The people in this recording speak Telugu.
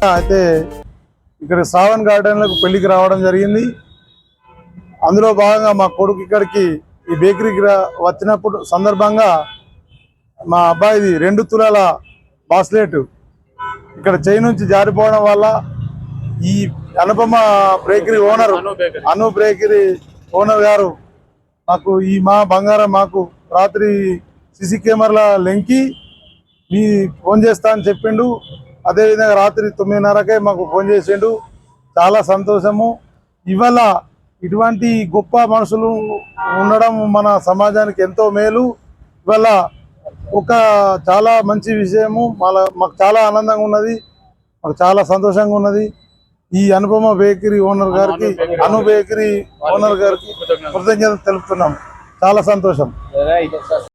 అయితే ఇక్కడ శ్రావణ్ గార్డెన్లకు పెళ్లికి రావడం జరిగింది. అందులో భాగంగా మా కొడుకు ఇక్కడికి ఈ బేకరీకి వచ్చినప్పుడు సందర్భంగా మా అబ్బాయిది 2 తులాల బాస్లెట్ ఇక్కడ చేయి నుంచి జారిపోవడం వల్ల ఈ అనుపమ బేకరీ ఓనర్ అను బేకరీ ఓనర్ గారు మాకు ఈ మా బంగారం మాకు రాత్రి సీసీ కెమెరాల లెంకి మీ ఫోన్ చేస్తా అని చెప్పిండు. అదేవిధంగా రాత్రి 9:30కే మాకు ఫోన్ చేసిండు. చాలా సంతోషము. ఇవాళ ఇటువంటి గొప్ప మనుషులు ఉండడం మన సమాజానికి ఎంతో మేలు. ఇవాళ ఒక చాలా మంచి విషయము. మాకు చాలా ఆనందంగా ఉన్నది, మాకు చాలా సంతోషంగా ఉన్నది. ఈ అనుపమ బేకరీ ఓనర్ గారికి అను బేకరీ ఓనర్ గారికి కృతజ్ఞతలు తెలుపుతున్నాం. చాలా సంతోషం.